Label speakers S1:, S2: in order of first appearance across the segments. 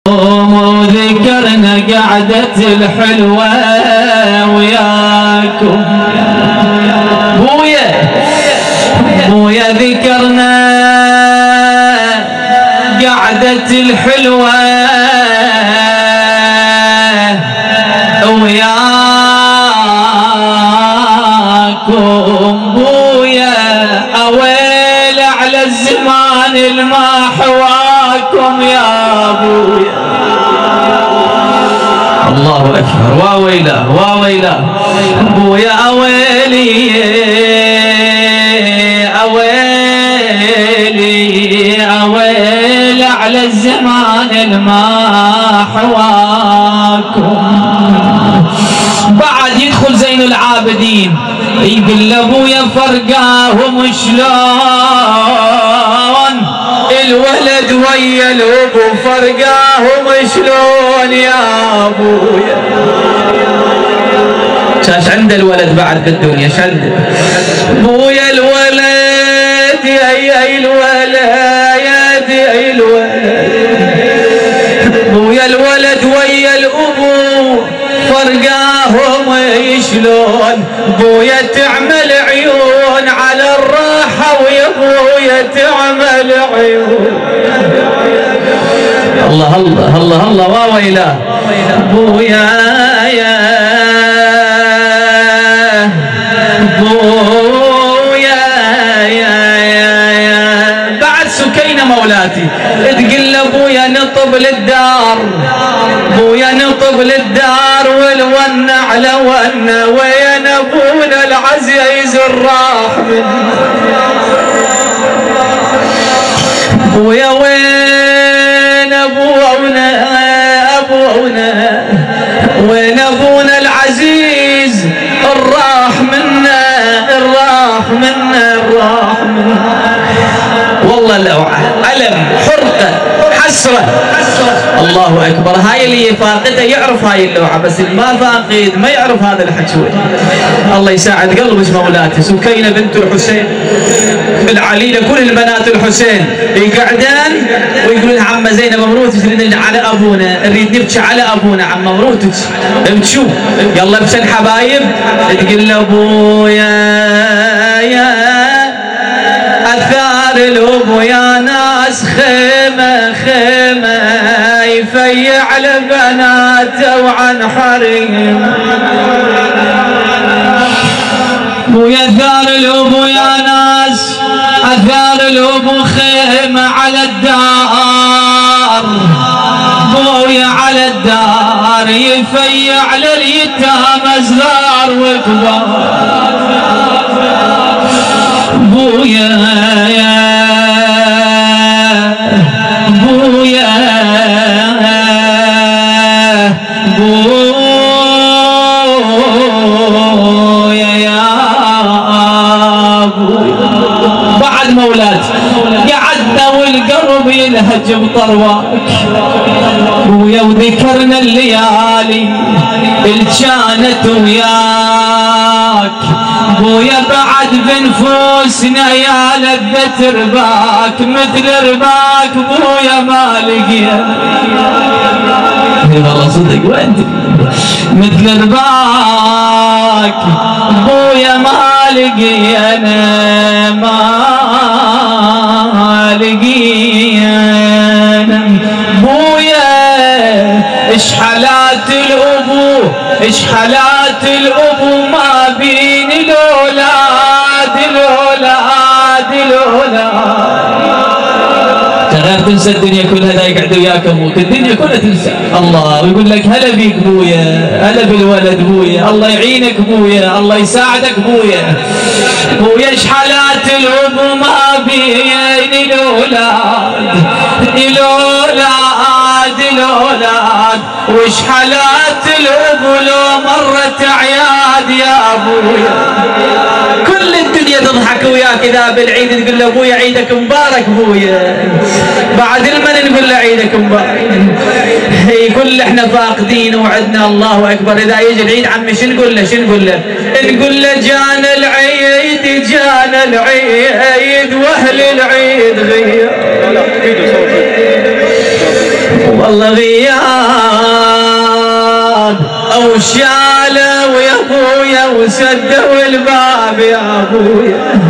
S1: وذكرنا قعدة الحلوة وياكم بويا ذكرنا قعدة الحلوة وياكم بويا أويل على الزمان الما حواكم يا بويا. الله أكبر واويله واويله بويا أويلي أويلي أويل على الزمان الما حواكم. بعد يدخل زين العابدين يقول لابويا فرقاهم شلون الولد ويا الابو فرقاهم شلون يا ابويا. شاش عند الولد بعد في الدنيا شند بويا الولد يا الولد يا الولد بويا الولد ويا الابو فرقاهم شلون بويا تعمل عيون على الراحة ويا بويا تعمل عيون. الله الله الله الله واويله بويا يا بويا يا بعد سكينة مولاتي تقول لابويا نطب للدار بويا نطب للدار والون على ون وين ابونا العزيز الراح بويا وين ابونا وين ابونا العزيز الراح منا والله الاوعى ألم حرقه حسره. الله اكبر. هاي اللي فاقده يعرف هاي اللوعه بس اللي ما فاقد ما يعرف هذا الحكي. الله يساعد قلبك مولاتي. سكينه بنت الحسين العليله كل البنات الحسين يقعدان ويقولون عمه زينب ممروتك نريد على ابونا نريد نبكي على ابونا عمه ممروتك ابكوا يلا ابكي الحبايب تقول لابويا يا اثار الابو يا ناس خيمه يفيع لبناته وعن حريم ويا ثار الابو يا ناس اثار الابو خيمه على الدار بويا على الدار يفيع لليتامى صغار وكبار بويا يا بويا يا بويا. بعد مولات قعدنا والقلب يلهج بطرواك بويا وذكرنا الليالي اللي كانت وياك بويا بعد بنفوسنا يا لذة رباك مثل رباك بويا ما لقينا والله صدق وانت مثل رباك بويا ما لقينا بويا ايش حالات الابو ما بين الاولاد غير تنسى الدنيا كلها ذا يقعد وياك ابوك الدنيا كلها تنسى الله ويقول لك هلا بيك بويا هلا بالولد بويا الله يعينك بويا الله يساعدك بويا ايش حالات الابو ما بين الاولاد وش حالات الابو لو مرت اعياد يا ابويا كل الدنيا تضحك وياك اذا بالعيد تقول له ابويا عيدك مبارك بويا بعد المن نقول له عيدك مبارك يقول له احنا فاقدين وعدنا الله اكبر اذا يجي العيد عمي شو نقول له نقول له جانا العيد واهل العيد غير والله غياب او شاله ويا ابويا وسدوا الباب يا ابويا.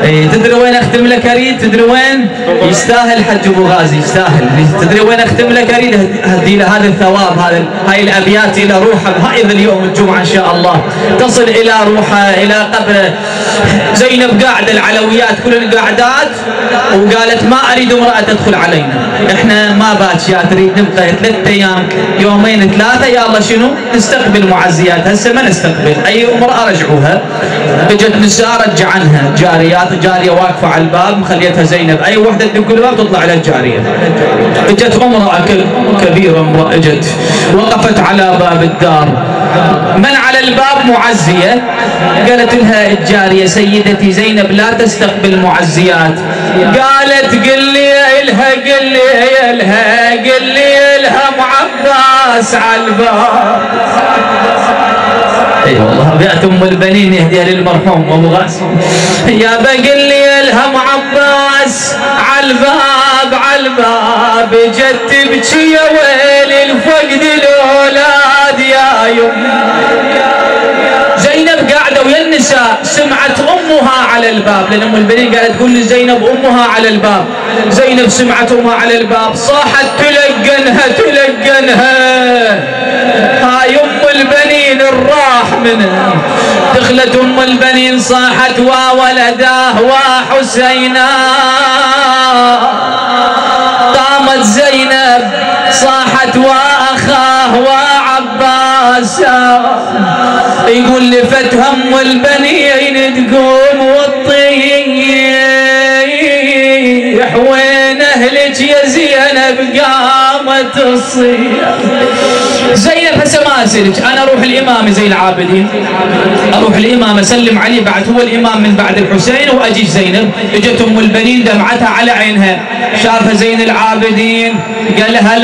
S1: اي تدري وين اختم لك اريد؟ تدري وين؟ يستاهل حج ابو غازي، يستاهل. تدري وين اختم لك اريد؟ اهدي له هذا الثواب، هاي الابيات الى روحه بهذا اليوم الجمعه ان شاء الله تصل الى روحه الى قبره. زينب قاعده العلويات كل القعدات وقالت ما اريد امراه تدخل علينا، احنا ما باتشات تريد نبقى 3 ايام يومين 3 يلا شنو؟ نستقبل معزيات، هسه ما نستقبل اي امراه رجعوها. اجت نساء رجعنها جاريات، جاريه واقفه على الباب مخليتها زينب اي وحده تدق الباب تطلع على الجاريه. اجت امراه كبيره، امراه اجت وقفت على باب الدار، من على الباب؟ معزيه. قالت لها الجاريه سيدتي زينب لا تستقبل معزيات. قالت قل لي الها قل لي الها قل لي الها ام عباس على الباب. اي والله ابيات ام البنين يهديها للمرحوم ابو غازي. يا بقل لي الها ام عباس على الباب على الباب، جت تبكي يا ويلي الفقد الاولاد يا يم. زينب قاعده ويا النساء سمعت امها على الباب، لان ام البنين قالت تقول لزينب امها على الباب. زينب سمعت امها على الباب صاحت تلقنها هاي ام البنين الراح منها. دخلت ام البنين صاحت وولداه وحسينا. قامت زينب صاحت واخاه وعباسا. يقول لفت هم البنين تقوم وتطيح، وين اهلك يا زينب؟ قامت تصيح. زينب هسه ما اسالك، انا اروح الامام زين العابدين، اروح الامام اسلم عليه بعد هو الامام من بعد الحسين واجي زينب. اجت ام البنين دمعتها على عينها، شافها زين العابدين قال لها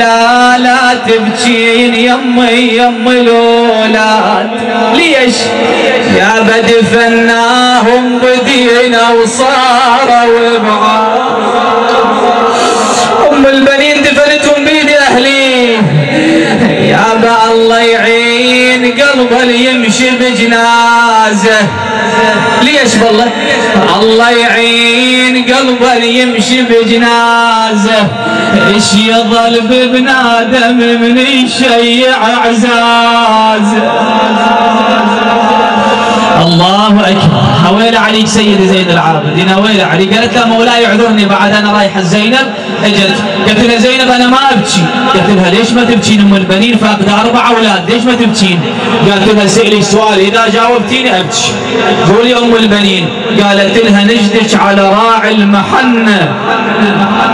S1: لا تبكين يم الاولاد. ليش؟ يا بدفناهم بدينا وصاروا بعاد. ام البنين دفنتهم بيد اهلي. يابا الله يعين قلبه اللي يمشي بجنازه. ليش بالله؟ الله يعين قلبه اللي يمشي بجنازه. ايش يظل ببنادم من يشيع اعزازه. الله اكبر. هويل عليك سيدي زين العابدين، هويل عليك. قالت له مولاي اعذرني بعد انا رايحه. زينب اجت قالت لها زينب انا ما ابكي. قالت لها ليش ما تبكين؟ ام البنين فاقده 4 اولاد ليش ما تبكين؟ قالت لها سالي سؤال اذا جاوبتيني ابكي. قولي ام البنين. قالت لها نجدك على راعي المحنه.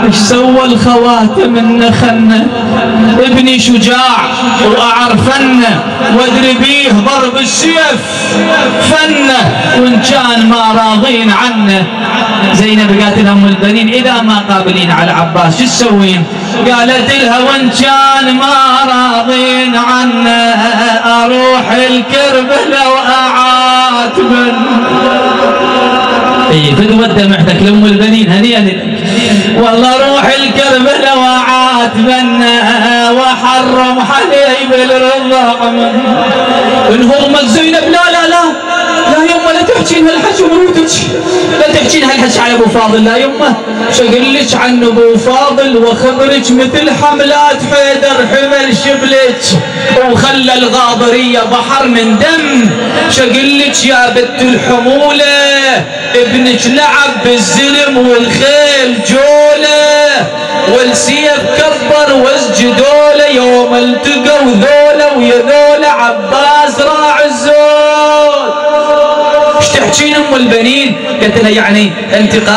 S1: ايش سوى الخواتم النخنه؟ ابني شجاع واعرفنه وادري بيه ضرب السيف فنه، وان كان ما راضين عنه. زينب قالت لها ام البنين اذا ما قابلين على عباس شو تسوين؟ قالت لها وان كان ما راضين عنه اروح الكربلاء واعاتبن. اي فدوى دمعتك لام البنين هنيئا لك. والله روح الكربلاء واعاتبن وحرم حليب الرضع من. انهضمت زينب لا لا لا لا يمه لا تحكين هالحكي ومروتك، لا تحكين هالحكي على ابو فاضل. لا يمه شقل لك عن ابو فاضل واخبرك مثل حملات حيدر حمل شبلك وخلى الغاضريه بحر من دم. شقل لك يا بنت الحموله ابنك لعب بالزلم والخيل جوله والسيف كبر واسجدوله يوم التقوا ذوله ويا ذوله عباس راعي الزود. ايش تحكين ام البنين؟ قالت لها يعني انتقام